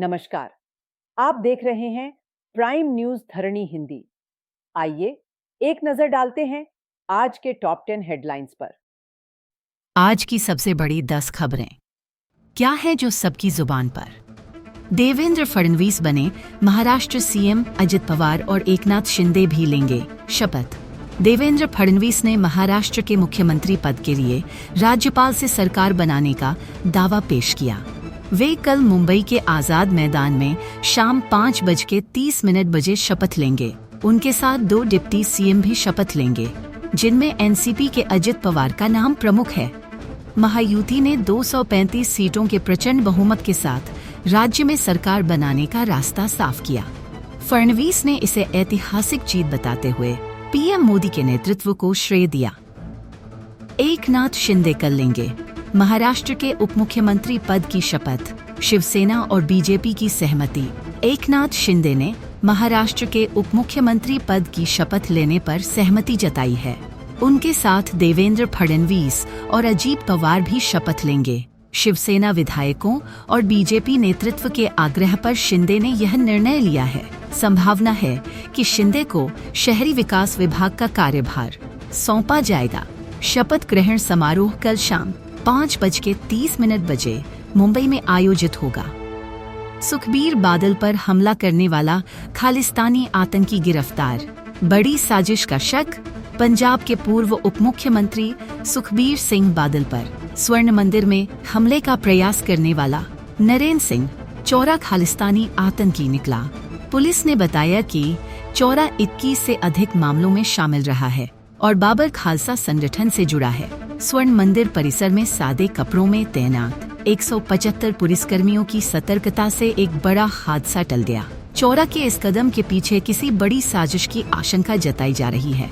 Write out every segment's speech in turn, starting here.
नमस्कार। आप देख रहे हैं प्राइम न्यूज धरणी हिंदी। आइए एक नजर डालते हैं आज के टॉप 10 हेडलाइंस पर। आज की सबसे बड़ी 10 खबरें क्या है जो सबकी जुबान पर। देवेंद्र फडणवीस बने महाराष्ट्र सीएम, अजित पवार और एकनाथ शिंदे भी लेंगे शपथ। देवेंद्र फडणवीस ने महाराष्ट्र के मुख्यमंत्री पद के लिए राज्यपाल से सरकार बनाने का दावा पेश किया। वे कल मुंबई के आजाद मैदान में शाम 5:30 बजे शपथ लेंगे। उनके साथ 2 डिप्टी सीएम भी शपथ लेंगे, जिनमें एनसीपी के अजित पवार का नाम प्रमुख है। महायुति ने 235 सीटों के प्रचंड बहुमत के साथ राज्य में सरकार बनाने का रास्ता साफ किया। फडणवीस ने इसे ऐतिहासिक जीत बताते हुए पीएम मोदी के नेतृत्व को श्रेय दिया। एकनाथ शिंदे कल लेंगे महाराष्ट्र के उपमुख्यमंत्री पद की शपथ। शिवसेना और बीजेपी की सहमति। एकनाथ शिंदे ने महाराष्ट्र के उपमुख्यमंत्री पद की शपथ लेने पर सहमति जताई है। उनके साथ देवेंद्र फडणवीस और अजित पवार भी शपथ लेंगे। शिवसेना विधायकों और बीजेपी नेतृत्व के आग्रह पर शिंदे ने यह निर्णय लिया है। संभावना है कि शिंदे को शहरी विकास विभाग का कार्यभार सौंपा जाएगा। शपथ ग्रहण समारोह कल शाम 5:30 बजे मुंबई में आयोजित होगा। सुखबीर बादल पर हमला करने वाला खालिस्तानी आतंकी गिरफ्तार। बड़ी साजिश का शक पंजाब के पूर्व उपमुख्यमंत्री सुखबीर सिंह बादल पर। स्वर्ण मंदिर में हमले का प्रयास करने वाला नरेंद्र सिंह चौरा खालिस्तानी आतंकी निकला। पुलिस ने बताया कि चौरा 21 से अधिक मामलों में शामिल रहा है और बाबर खालसा संगठन से जुड़ा है। स्वर्ण मंदिर परिसर में सादे कपड़ों में तैनात 175 पुलिसकर्मियों की सतर्कता से एक बड़ा हादसा टल गया। चौरा के इस कदम के पीछे किसी बड़ी साजिश की आशंका जताई जा रही है।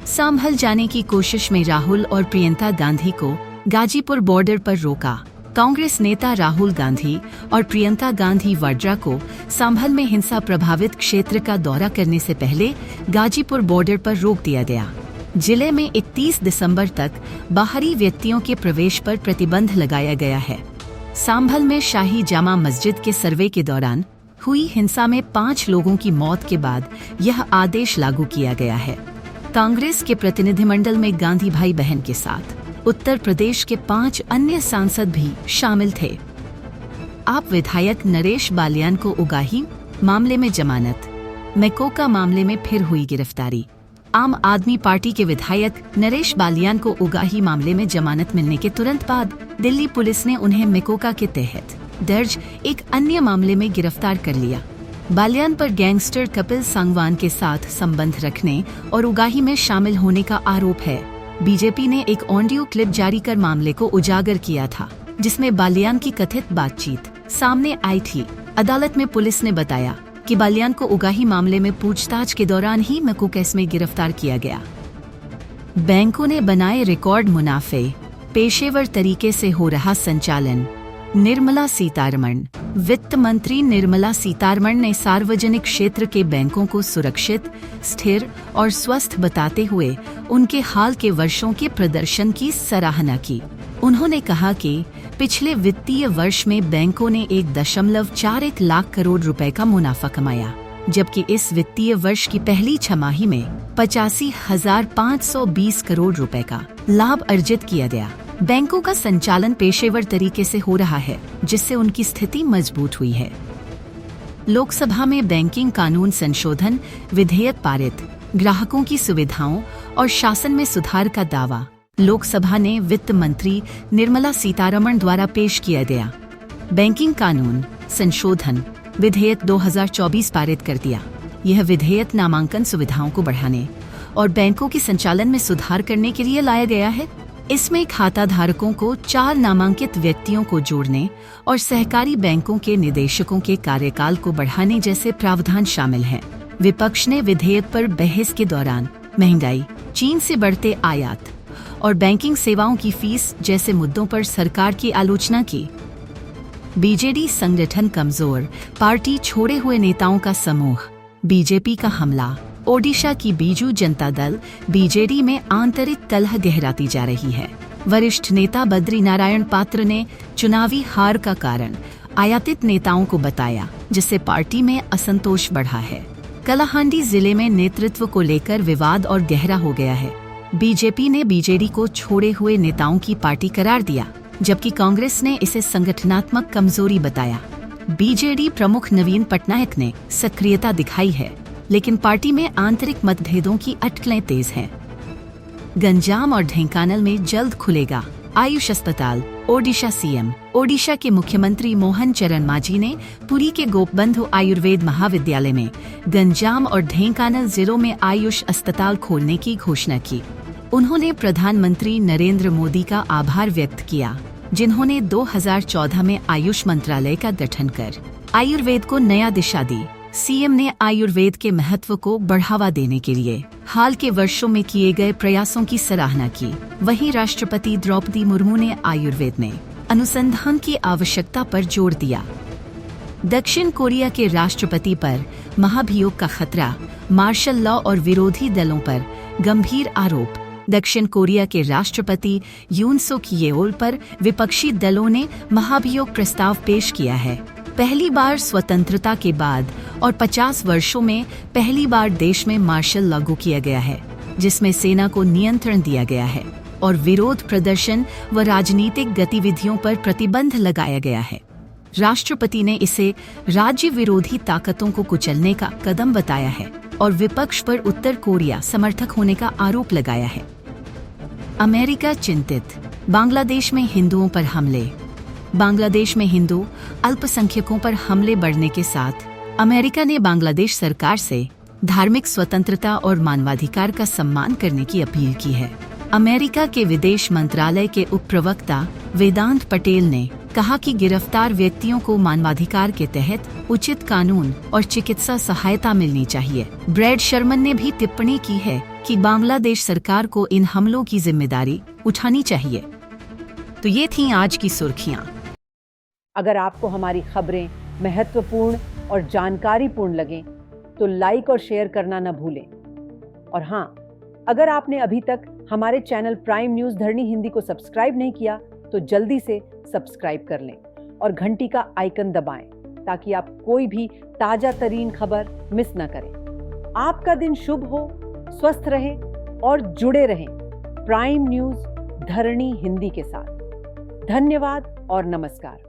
संभल जाने की कोशिश में राहुल और प्रियंका गांधी को गाजीपुर बॉर्डर पर रोका। कांग्रेस नेता राहुल गांधी और प्रियंका गांधी वाड्रा को संभल में हिंसा प्रभावित क्षेत्र का दौरा करने से पहले गाजीपुर बॉर्डर पर रोक दिया गया। जिले में 31 दिसंबर तक बाहरी व्यक्तियों के प्रवेश पर प्रतिबंध लगाया गया है। संभल में शाही जामा मस्जिद के सर्वे के दौरान हुई हिंसा में 5 लोगों की मौत के बाद यह आदेश लागू किया गया है। कांग्रेस के प्रतिनिधिमंडल में गांधी भाई बहन के साथ उत्तर प्रदेश के 5 अन्य सांसद भी शामिल थे। आप विधायक नरेश बालियान को उगाही मामले में जमानत। मेकोका मामले में फिर हुई गिरफ्तारी। आम आदमी पार्टी के विधायक नरेश बालियान को उगाही मामले में जमानत मिलने के तुरंत बाद दिल्ली पुलिस ने उन्हें मेकोका के तहत दर्ज एक अन्य मामले में गिरफ्तार कर लिया। बालियान पर गैंगस्टर कपिल सांगवान के साथ संबंध रखने और उगाही में शामिल होने का आरोप है। बीजेपी ने एक ऑडियो क्लिप जारी कर मामले को उजागर किया था, जिसमें बालियान की कथित बातचीत सामने आई थी। अदालत में पुलिस ने बताया कि बालियान को उगाही मामले में पूछताछ के दौरान ही मेको केस में गिरफ्तार किया गया। बैंकों ने बनाए रिकॉर्ड मुनाफे, पेशेवर तरीके से हो रहा संचालन। निर्मला सीतारमण। वित्त मंत्री निर्मला सीतारमण ने सार्वजनिक क्षेत्र के बैंकों को सुरक्षित, स्थिर और स्वस्थ बताते हुए उनके हाल के वर्षों के प्रदर्शन की सराहना की। उन्होंने कहा कि पिछले वित्तीय वर्ष में बैंकों ने 1.41 लाख करोड़ रुपए का मुनाफा कमाया, जबकि इस वित्तीय वर्ष की पहली छमाही में 85,520 करोड़ रुपए का लाभ अर्जित किया गया। बैंकों का संचालन पेशेवर तरीके से हो रहा है, जिससे उनकी स्थिति मजबूत हुई है। लोकसभा में बैंकिंग कानून संशोधन विधेयक पारित। ग्राहकों की सुविधाओं और शासन में सुधार का दावा लोकसभा ने वित्त मंत्री निर्मला सीतारमण द्वारा पेश किया गया बैंकिंग कानून संशोधन विधेयक 2024 पारित कर दिया। यह विधेयक नामांकन सुविधाओं को बढ़ाने और बैंकों के संचालन में सुधार करने के लिए लाया गया है। इसमें खाता धारकों को 4 नामांकित व्यक्तियों को जोड़ने और सहकारी बैंकों के निदेशकों के कार्यकाल को बढ़ाने जैसे प्रावधान शामिल हैं। विपक्ष ने विधेयक पर बहस के दौरान महंगाई, चीन से बढ़ते आयात और बैंकिंग सेवाओं की फीस जैसे मुद्दों पर सरकार की आलोचना की। बीजेडी संगठन कमजोर, पार्टी छोड़े हुए नेताओं का समूह। बीजेपी का हमला। ओडिशा की बीजू जनता दल बीजेडी में आंतरिक कलह गहराती जा रही है। वरिष्ठ नेता बद्री नारायण पात्र ने चुनावी हार का कारण आयातित नेताओं को बताया, जिससे पार्टी में असंतोष बढ़ा है। कलाहांडी जिले में नेतृत्व को लेकर विवाद और गहरा हो गया है। बीजेपी ने बीजेडी को छोड़े हुए नेताओं की पार्टी करार दिया, जबकि कांग्रेस ने इसे संगठनात्मक कमजोरी बताया। बीजेडी प्रमुख नवीन पटनायक ने सक्रियता दिखाई है, लेकिन पार्टी में आंतरिक मतभेदों की अटकलें तेज हैं। गंजाम और ढेंकानल में जल्द खुलेगा आयुष अस्पताल। ओडिशा सीएम। ओडिशा के मुख्यमंत्री मोहन चरण मांझी ने पुरी के गोपबंधु आयुर्वेद महाविद्यालय में गंजाम और ढेंकानल जिलों में आयुष अस्पताल खोलने की घोषणा की। उन्होंने प्रधानमंत्री नरेंद्र मोदी का आभार व्यक्त किया, जिन्होंने 2014 में आयुष मंत्रालय का गठन कर आयुर्वेद को नया दिशा दी। सीएम ने आयुर्वेद के महत्व को बढ़ावा देने के लिए हाल के वर्षों में किए गए प्रयासों की सराहना की। वहीं राष्ट्रपति द्रौपदी मुर्मू ने आयुर्वेद में अनुसंधान की आवश्यकता पर जोर दिया। दक्षिण कोरिया के राष्ट्रपति पर महाभियोग का खतरा, मार्शल लॉ और विरोधी दलों पर गंभीर आरोप। दक्षिण कोरिया के राष्ट्रपति यून सुक येओल पर विपक्षी दलों ने महाभियोग प्रस्ताव पेश किया है। पहली बार स्वतंत्रता के बाद और 50 वर्षों में पहली बार देश में मार्शल लागू किया गया है, जिसमें सेना को नियंत्रण दिया गया है और विरोध प्रदर्शन व राजनीतिक गतिविधियों पर प्रतिबंध लगाया गया है। राष्ट्रपति ने इसे राज्य विरोधी ताकतों को कुचलने का कदम बताया है और विपक्ष पर उत्तर कोरिया समर्थक होने का आरोप लगाया है। अमेरिका चिंतित। बांग्लादेश में हिंदुओं पर हमले। बांग्लादेश में हिंदू अल्पसंख्यकों पर हमले बढ़ने के साथ अमेरिका ने बांग्लादेश सरकार से धार्मिक स्वतंत्रता और मानवाधिकार का सम्मान करने की अपील की है। अमेरिका के विदेश मंत्रालय के उप प्रवक्ता वेदांत पटेल ने कहा कि गिरफ्तार व्यक्तियों को मानवाधिकार के तहत उचित कानून और चिकित्सा सहायता मिलनी चाहिए। ब्रैड शर्मन ने भी टिप्पणी की है कि बांग्लादेश सरकार को इन हमलों की जिम्मेदारी उठानी चाहिए। तो ये थीं आज की सुर्खियां। अगर आपको हमारी खबरें महत्वपूर्ण और जानकारीपूर्ण लगें तो लाइक और शेयर करना न भूलें। और हाँ, अगर आपने अभी तक हमारे चैनल प्राइम न्यूज़ धरणी हिंदी को सब्सक्राइब नहीं किया तो जल्दी से सब्सक्राइब कर लें और घंटी का आइकन दबाएं ताकि आप कोई भी ताजा तरीन खबर मिस न करें। आपका दिन शुभ हो, स्वस्थ रहें और जुड़े रहें प्राइम न्यूज़ धरणी हिंदी के साथ। धन्यवाद और नमस्कार।